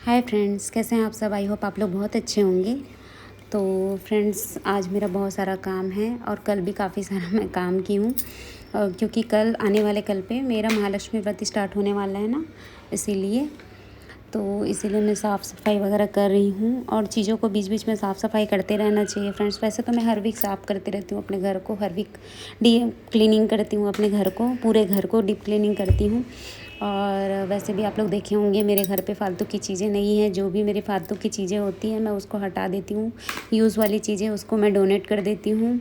Hi friends, कैसे हैं आप सब। आई होप आप लोग बहुत अच्छे होंगे। तो फ्रेंड्स, आज मेरा बहुत सारा काम है और कल भी काफ़ी सारा मैं काम की हूँ, क्योंकि कल आने वाले कल पे मेरा महालक्ष्मी व्रत स्टार्ट होने वाला है ना, इसीलिए मैं साफ़ सफाई वगैरह कर रही हूँ और चीज़ों को बीच बीच में साफ़ सफाई करते रहना चाहिए फ्रेंड्स। वैसे तो मैं हर वीक साफ़ करती रहती हूँ अपने घर को, हर वीक डीप क्लीनिंग करती हूँ अपने घर को, पूरे घर को डीप क्लीनिंग करती हूँ। और वैसे भी आप लोग देखे होंगे मेरे घर पे फालतू की चीज़ें नहीं हैं। जो भी मेरी फालतू की चीज़ें होती हैं मैं उसको हटा देती हूँ। यूज़ वाली चीज़ें उसको मैं डोनेट कर देती हूँ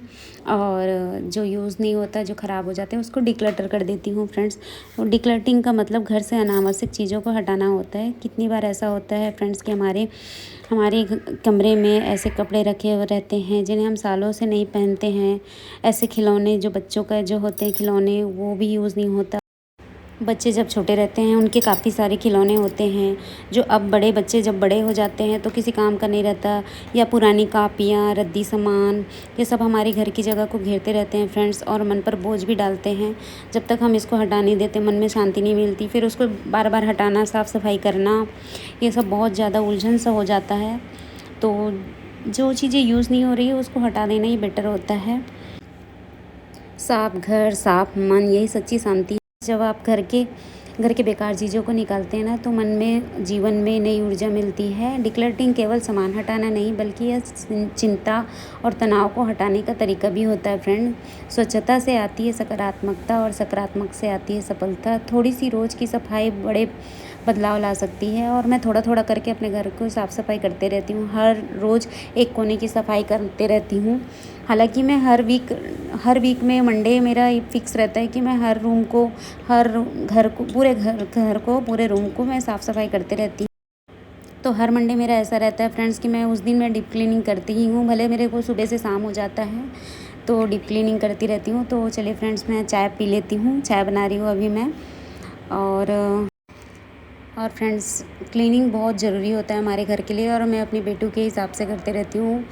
और जो यूज़ नहीं होता, जो ख़राब हो जाते हैं, उसको डिक्लटर कर देती हूँ फ्रेंड्स। डिक्लटिंग का मतलब घर से अनावश्यक चीज़ों को हटाना होता है। कितनी बार ऐसा होता है फ्रेंड्स कि हमारे कमरे में ऐसे कपड़े रखे हुए रहते हैं जिन्हें हम सालों से नहीं पहनते हैं। ऐसे खिलौने जो बच्चों का जो होते हैं खिलौने, वो भी यूज़ नहीं होता। बच्चे जब छोटे रहते हैं उनके काफ़ी सारे खिलौने होते हैं जो अब बड़े बच्चे जब बड़े हो जाते हैं तो किसी काम का नहीं रहता। या पुरानी कापियाँ, रद्दी सामान, ये सब हमारे घर की जगह को घेरते रहते हैं फ्रेंड्स और मन पर बोझ भी डालते हैं। जब तक हम इसको हटा नहीं देते मन में शांति नहीं मिलती। फिर उसको बार बार हटाना, साफ़ सफाई करना, ये सब बहुत ज़्यादा उलझन सा हो जाता है। तो जो चीज़ें यूज़ नहीं हो रही है उसको हटा देना ही बेटर होता है। साफ घर, साफ मन, यही सच्ची शांति है। जब आप घर के बेकार चीज़ों को निकालते हैं ना, तो मन में, जीवन में नई ऊर्जा मिलती है। डिक्लटरिंग केवल सामान हटाना नहीं बल्कि यह चिंता और तनाव को हटाने का तरीका भी होता है फ्रेंड। स्वच्छता से आती है सकारात्मकता और सकारात्मक से आती है सफलता। थोड़ी सी रोज़ की सफाई बड़े बदलाव ला सकती है और मैं थोड़ा थोड़ा करके अपने घर को साफ़ सफाई करते रहती हूँ। हर रोज़ एक कोने की सफाई करते रहती हूँ। हालांकि मैं हर वीक में मंडे मेरा फिक्स रहता है कि मैं हर रूम को, हर घर को, पूरे रूम को मैं साफ़ सफाई करते रहती हूँ। तो हर मंडे मेरा ऐसा रहता है फ्रेंड्स कि मैं उस दिन मैं डीप क्लीनिंग करती ही हूँ, भले मेरे को सुबह से शाम हो जाता है तो डीप क्लीनिंग करती रहती हूँ। तो चलिए फ्रेंड्स, मैं चाय पी लेती हूँ, चाय बना रही हूँ अभी मैं। और फ्रेंड्स, क्लीनिंग बहुत ज़रूरी होता है हमारे घर के लिए और मैं अपनी बेटू के हिसाब से करते रहती हूँ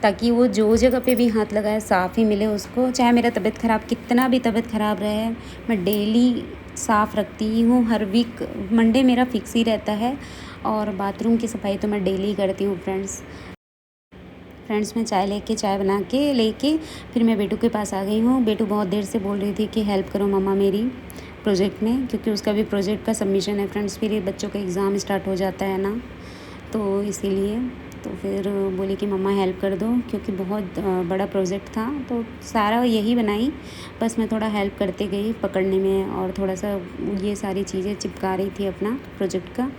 ताकि वो जो जगह पे भी हाथ लगाए साफ़ ही मिले उसको। चाहे मेरा तबीयत ख़राब, कितना भी तबीयत ख़राब रहे, मैं डेली साफ़ रखती ही हूँ। हर वीक मंडे मेरा फिक्स ही रहता है और बाथरूम की सफाई तो मैं डेली करती हूँ फ्रेंड्स। मैं चाय बना के लेके फिर मैं बेटू के पास आ गई हूँ। बेटू बहुत देर से बोल रही थी कि हेल्प करो मम्मा मेरी प्रोजेक्ट में, क्योंकि उसका भी प्रोजेक्ट का सबमिशन है फ्रेंड्स। फिर ये बच्चों का एग्ज़ाम स्टार्ट हो जाता है ना, तो इसीलिए तो फिर बोली कि मम्मा हेल्प कर दो, क्योंकि बहुत बड़ा प्रोजेक्ट था तो सारा यही बनाई। बस मैं थोड़ा हेल्प करते गई पकड़ने में और थोड़ा सा ये सारी चीज़ें चिपका रही थी अपना प्रोजेक्ट का,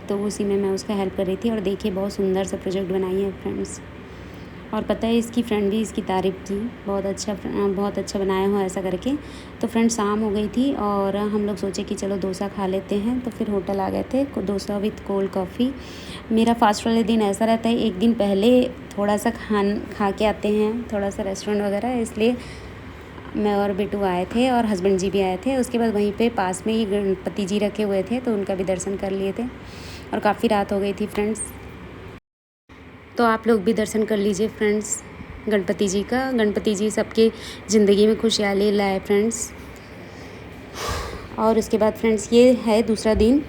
तो उसी में मैं उसका हेल्प कर रही थी। और देखिए बहुत सुंदर सा प्रोजेक्ट बनाई है फ्रेंड्स। और पता है इसकी फ्रेंड भी इसकी तारीफ़ की, बहुत अच्छा बनाया हो ऐसा करके। तो फ्रेंड शाम हो गई थी और हम लोग सोचे कि चलो डोसा खा लेते हैं, तो फिर होटल आ गए थे, डोसा विथ कोल्ड कॉफ़ी। मेरा फास्ट वाले दिन ऐसा रहता है, एक दिन पहले थोड़ा सा खा के आते हैं, थोड़ा सा रेस्टोरेंट वगैरह, इसलिए मैं और बेटू आए थे और हस्बैंड जी भी आए थे। उसके बाद वहीं पे पास में ही गणपति जी रखे हुए थे तो उनका भी दर्शन कर लिए थे और काफ़ी रात हो गई थी फ्रेंड्स। तो आप लोग भी दर्शन कर लीजिए फ्रेंड्स गणपति जी का। गणपति जी सबके ज़िंदगी में खुशहाली लाए फ्रेंड्स। और उसके बाद फ्रेंड्स ये है दूसरा दिन,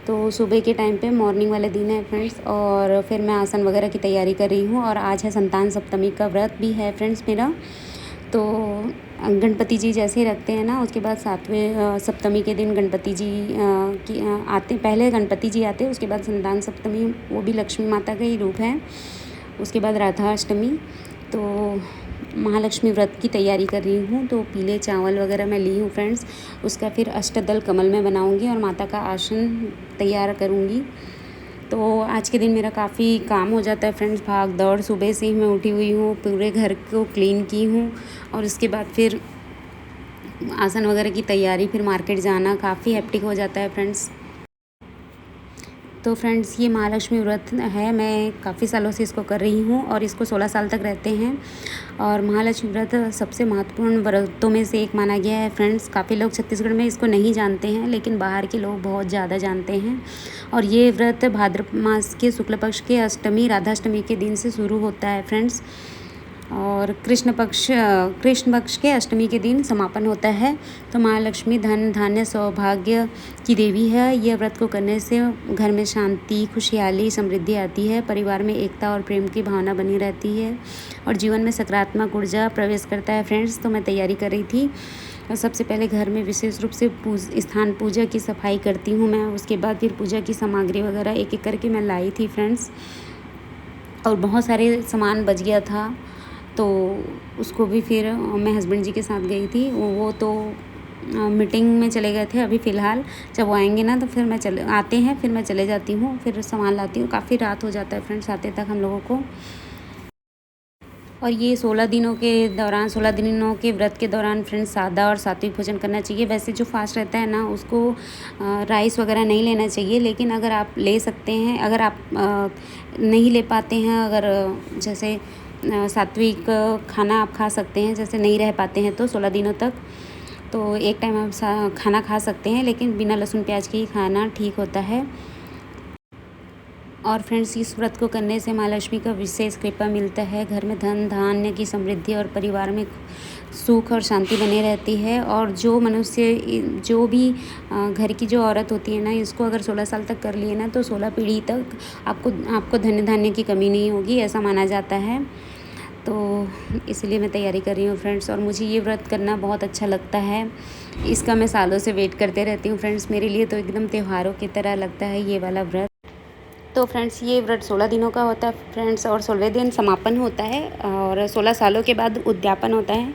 तो सुबह के टाइम पे मॉर्निंग वाले दिन है फ्रेंड्स। और फिर मैं आसन वगैरह की तैयारी कर रही हूँ और आज है संतान सप्तमी का व्रत भी है फ्रेंड्स मेरा। तो गणपति जी जैसे ही रखते हैं ना, उसके बाद सातवें सप्तमी के दिन गणपति जी आते, पहले गणपति जी आते, उसके बाद संतान सप्तमी, वो भी लक्ष्मी माता का ही रूप है। उसके बाद राधाष्टमी। तो महालक्ष्मी व्रत की तैयारी कर रही हूँ, तो पीले चावल वगैरह मैं ली हूँ फ्रेंड्स। उसका फिर अष्टदल कमल में बनाऊँगी और माता का आसन तैयार करूँगी। तो आज के दिन मेरा काफ़ी काम हो जाता है फ्रेंड्स, भाग दौड़। सुबह से ही मैं उठी हुई हूँ, पूरे घर को क्लीन की हूँ और उसके बाद फिर आसन वगैरह की तैयारी, फिर मार्केट जाना, काफ़ी हेक्टिक हो जाता है फ्रेंड्स। तो फ्रेंड्स ये महालक्ष्मी व्रत है, मैं काफ़ी सालों से इसको कर रही हूँ और इसको 16 साल तक रहते हैं। और महालक्ष्मी व्रत सबसे महत्वपूर्ण व्रतों में से एक माना गया है फ्रेंड्स। काफ़ी लोग छत्तीसगढ़ में इसको नहीं जानते हैं लेकिन बाहर के लोग बहुत ज़्यादा जानते हैं। और ये व्रत भाद्रपद मास के शुक्ल पक्ष के अष्टमी, राधाष्टमी के दिन से शुरू होता है फ्रेंड्स। और कृष्ण पक्ष के अष्टमी के दिन समापन होता है। तो महालक्ष्मी धन धान्य सौभाग्य की देवी है। यह व्रत को करने से घर में शांति, खुशहाली, समृद्धि आती है, परिवार में एकता और प्रेम की भावना बनी रहती है और जीवन में सकारात्मक ऊर्जा प्रवेश करता है। फ्रेंड्स, तो मैं तैयारी कर रही थी। सबसे पहले घर में विशेष रूप से स्थान पूजा की सफाई करती हूँ मैं। उसके बाद फिर पूजा की सामग्री वगैरह एक एक करके मैं लाई थी फ्रेंड्स, और बहुत सारे सामान बच गया था, तो उसको भी फिर मैं हस्बैंड जी के साथ गई थी। वो तो मीटिंग में चले गए थे अभी फ़िलहाल। जब वो आएंगे ना तो फिर आते हैं, फिर मैं चले जाती हूँ, फिर सामान लाती हूँ। काफ़ी रात हो जाता है फ्रेंड्स आते तक हम लोगों को। और ये 16 दिनों के व्रत के दौरान फ्रेंड्स सादा और सात्विक भोजन करना चाहिए। वैसे जो फास्ट रहता है ना उसको राइस वगैरह नहीं लेना चाहिए, लेकिन अगर आप ले सकते हैं, अगर आप नहीं ले पाते हैं, अगर जैसे सात्विक खाना आप खा सकते हैं, जैसे नहीं रह पाते हैं तो 16 दिनों तक, तो एक टाइम आप खाना खा सकते हैं, लेकिन बिना लहसुन प्याज के ही खाना ठीक होता है। और फ्रेंड्स, इस व्रत को करने से माँ लक्ष्मी का विशेष कृपा मिलता है। घर में धन धान्य की समृद्धि और परिवार में सुख और शांति बनी रहती है। और जो घर की जो औरत होती है ना, इसको अगर 16 साल तक कर लिए ना तो 16 पीढ़ी तक आपको धन धान्य की कमी नहीं होगी, ऐसा माना जाता है। तो इसलिए मैं तैयारी कर रही हूँ फ्रेंड्स, और मुझे ये व्रत करना बहुत अच्छा लगता है। इसका मैं सालों से वेट करते रहती हूँ फ्रेंड्स। मेरे लिए तो एकदम त्योहारों की तरह लगता है ये वाला व्रत। तो फ्रेंड्स, ये व्रत 16 दिनों का होता है फ्रेंड्स, और 16वें दिन समापन होता है, और 16 सालों के बाद उद्यापन होता है।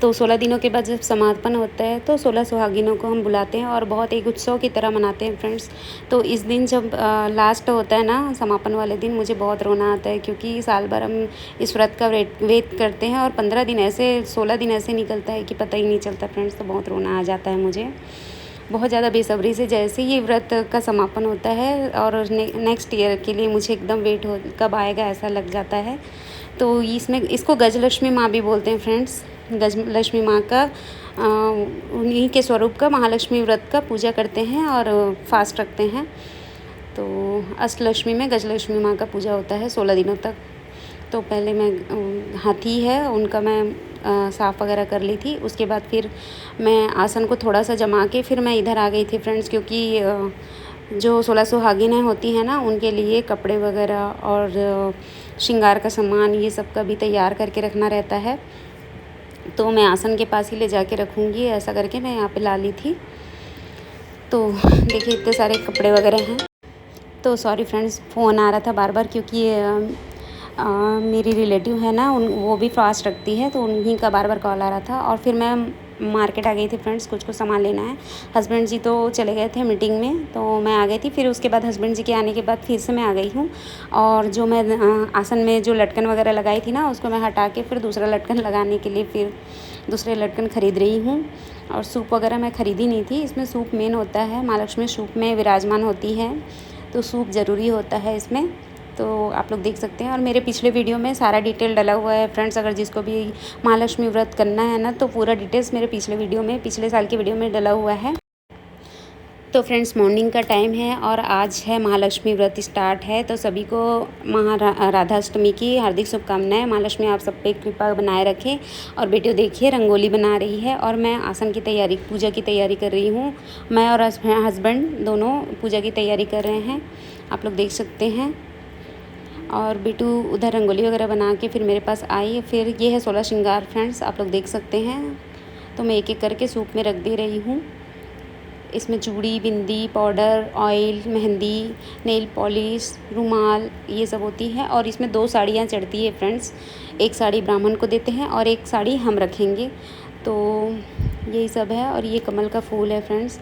तो 16 दिनों के बाद जब समापन होता है तो 16 सुहागिनों को हम बुलाते हैं और बहुत एक उत्सव की तरह मनाते हैं फ्रेंड्स। तो इस दिन जब लास्ट होता है ना, समापन वाले दिन, मुझे बहुत रोना आता है, क्योंकि साल भर हम इस व्रत का वेट करते हैं और 15 दिन ऐसे 16 दिन ऐसे निकलता है कि पता ही नहीं चलता फ्रेंड्स। तो बहुत रोना आ जाता है मुझे, बहुत ज़्यादा बेसब्री से जैसे ये व्रत का समापन होता है, और नेक्स्ट ईयर के लिए मुझे एकदम वेट हो कब आएगा ऐसा लग जाता है। तो इसको गजलक्ष्मी माँ भी बोलते हैं फ्रेंड्स। गजलक्ष्मी माँ का उन्हीं के स्वरूप का महालक्ष्मी व्रत का पूजा करते हैं और फास्ट रखते हैं। तो अष्टलक्ष्मी में गजलक्ष्मी माँ का पूजा होता है 16 दिनों तक। तो पहले मैं हाथी है उनका मैं साफ़ वगैरह कर ली थी। उसके बाद फिर मैं आसन को थोड़ा सा जमा के फिर मैं इधर आ गई थी फ्रेंड्स, क्योंकि जो 16 सुहागिनें होती हैं ना, उनके लिए कपड़े वगैरह और श्रृंगार का सामान ये सब का भी तैयार करके रखना रहता है। तो मैं आसन के पास ही ले जाके रखूँगी, ऐसा करके मैं यहाँ पे ला ली थी। तो देखिए इतने सारे कपड़े वगैरह हैं। तो सॉरी फ्रेंड्स, फ़ोन आ रहा था बार बार, क्योंकि मेरी रिलेटिव है ना, वो भी फास्ट रखती है, तो उन्हीं का बार बार कॉल आ रहा था। और फिर मैं मार्केट आ गई थी फ्रेंड्स, कुछ सामान लेना है। हस्बैंड जी तो चले गए थे मीटिंग में, तो मैं आ गई थी। फिर उसके बाद हस्बैंड जी के आने के बाद फिर से मैं आ गई हूँ, और जो मैं आसन में जो लटकन वगैरह लगाई थी ना, उसको मैं हटा के फिर दूसरा लटकन लगाने के लिए फिर दूसरे लटकन ख़रीद रही हूँ। और सूप वगैरह मैं ख़रीदी नहीं थी। इसमें सूप मेन होता है, माँ लक्ष्मी सूप में विराजमान होती है, तो सूप ज़रूरी होता है इसमें। तो आप लोग देख सकते हैं, और मेरे पिछले वीडियो में सारा डिटेल डला हुआ है फ्रेंड्स। अगर जिसको भी महालक्ष्मी व्रत करना है ना, तो पूरा डिटेल्स मेरे पिछले साल के वीडियो में डला हुआ है। तो फ्रेंड्स, मॉर्निंग का टाइम है और आज है महालक्ष्मी व्रत स्टार्ट है। तो सभी को राधाष्टमी की हार्दिक शुभकामनाएं। महालक्ष्मी आप सब पे कृपा बनाए रखें। और वीडियो देखिए, रंगोली बना रही है और मैं आसन की तैयारी, पूजा की तैयारी कर रही हूँ। मैं और हस्बैंड दोनों पूजा की तैयारी कर रहे हैं, आप लोग देख सकते हैं। और बेटू उधर रंगोली वगैरह बना के फिर मेरे पास आई। फिर ये है 16 श्रृंगार फ्रेंड्स, आप लोग देख सकते हैं। तो मैं एक एक करके सूप में रख दे रही हूँ। इसमें चूड़ी, bindi, powder, oil, mehndi, nail polish, रुमाल, ये सब होती है। और इसमें 2 साड़ियाँ चढ़ती है फ्रेंड्स। एक साड़ी ब्राह्मण को देते हैं और एक साड़ी हम रखेंगे। तो यही सब है। और ये कमल का फूल है फ्रेंड्स,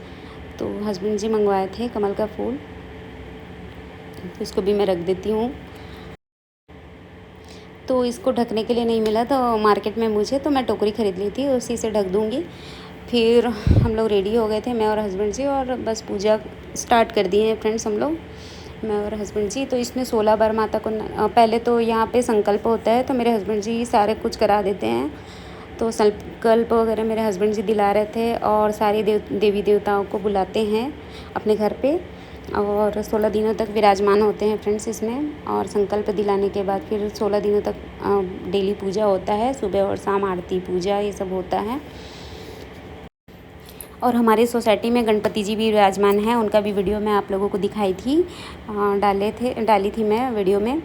तो हस्बैंड जी मंगवाए थे कमल का फूल, तो इसको भी मैं रख देती हूँ। तो इसको ढकने के लिए नहीं मिला तो मार्केट में मुझे, तो मैं टोकरी ख़रीद ली थी, उसी से ढक दूँगी। फिर हम लोग रेडी हो गए थे, मैं और हस्बैंड जी, और बस पूजा स्टार्ट कर दिए हैं फ्रेंड्स हम लोग, मैं और हस्बैंड जी। तो इसमें 16 बार माता को पहले तो यहाँ पे संकल्प होता है, तो मेरे हस्बैंड जी सारे कुछ करा देते हैं। तो संकल्प वगैरह मेरे हस्बैंड जी दिला रहे थे, और सारी देवी देवताओं को बुलाते हैं अपने घर पे। और 16 दिनों तक विराजमान होते हैं फ्रेंड्स इसमें। और संकल्प दिलाने के बाद फिर 16 दिनों तक डेली पूजा होता है, सुबह और शाम आरती पूजा ये सब होता है। और हमारी सोसाइटी में गणपति जी भी विराजमान हैं, उनका भी वीडियो मैं आप लोगों को दिखाई थी, डाली थी मैं वीडियो में।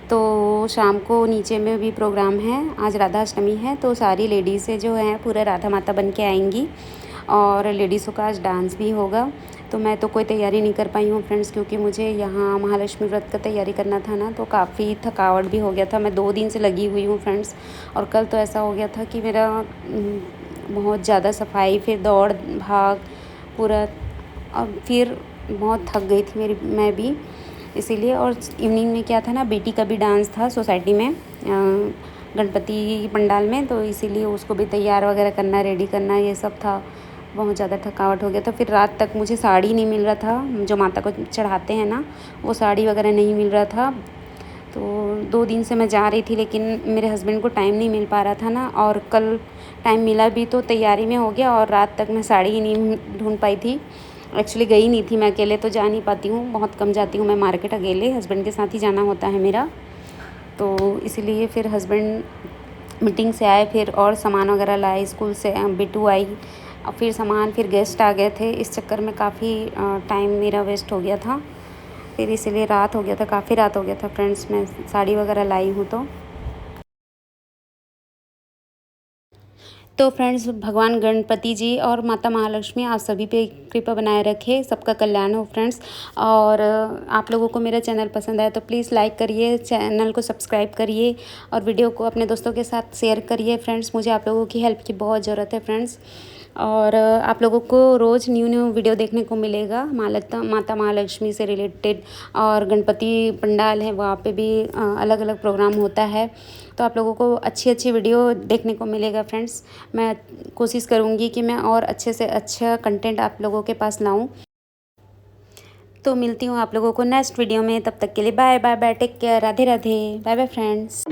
तो शाम को नीचे में भी प्रोग्राम है, आज राधा अष्टमी है, तो सारी लेडीज़ें जो हैं पूरे राधा माता बन के आएंगी और लेडीज़ों का आज डांस भी होगा। तो मैं तो कोई तैयारी नहीं कर पाई हूँ फ्रेंड्स, क्योंकि मुझे यहाँ महालक्ष्मी व्रत का तैयारी करना था ना, तो काफ़ी थकावट भी हो गया था। मैं 2 दिन से लगी हुई हूँ फ्रेंड्स। और कल तो ऐसा हो गया था कि मेरा बहुत ज़्यादा सफाई, फिर दौड़ भाग पूरा, अब फिर बहुत थक गई थी मैं भी इसीलिए। और इवनिंग में क्या था ना, बेटी का भी डांस था सोसाइटी में गणपति पंडाल में, तो इसीलिए उसको भी तैयार वगैरह करना, रेडी करना, ये सब था। बहुत ज़्यादा थकावट हो गया था। फिर रात तक मुझे साड़ी नहीं मिल रहा था, जो माता को चढ़ाते हैं ना, वो साड़ी वगैरह नहीं मिल रहा था। तो 2 दिन से मैं जा रही थी, लेकिन मेरे हस्बैंड को टाइम नहीं मिल पा रहा था ना, और कल टाइम मिला भी तो तैयारी में हो गया, और रात तक मैं साड़ी ही नहीं ढूंढ पाई थी। एक्चुअली गई नहीं थी, मैं अकेले तो जा नहीं पाती हूँ, बहुत कम जाती हूँ मैं मार्केट अकेले, हस्बैंड के साथ ही जाना होता है मेरा। तो इसीलिए फिर हस्बैंड मीटिंग से आए, फिर और सामान वगैरह लाए, स्कूल से बिट्टू आई, और फिर सामान, फिर गेस्ट आ गए थे, इस चक्कर में काफ़ी टाइम मेरा वेस्ट हो गया था। फिर इसीलिए रात हो गया था, काफ़ी रात हो गया था फ्रेंड्स। मैं साड़ी वगैरह लाई हूँ तो फ्रेंड्स, भगवान गणपति जी और माता महालक्ष्मी आप सभी पे कृपा बनाए रखे, सबका कल्याण हो फ्रेंड्स। और आप लोगों को मेरा चैनल पसंद आए तो प्लीज़ लाइक करिए, चैनल को सब्सक्राइब करिए, और वीडियो को अपने दोस्तों के साथ शेयर करिए फ्रेंड्स। मुझे आप लोगों की हेल्प की बहुत ज़रूरत है फ्रेंड्स। और आप लोगों को रोज़ न्यू वीडियो देखने को मिलेगा माता महालक्ष्मी से रिलेटेड, और गणपति पंडाल है वहाँ पे भी अलग अलग प्रोग्राम होता है, तो आप लोगों को अच्छी अच्छी वीडियो देखने को मिलेगा फ्रेंड्स। मैं कोशिश करूँगी कि मैं और अच्छे से अच्छा कंटेंट आप लोगों के पास लाऊँ। तो मिलती हूँ आप लोगों को नेक्स्ट वीडियो में, तब तक के लिए bye bye bye, take care, Radhe Radhe, bye bye friends.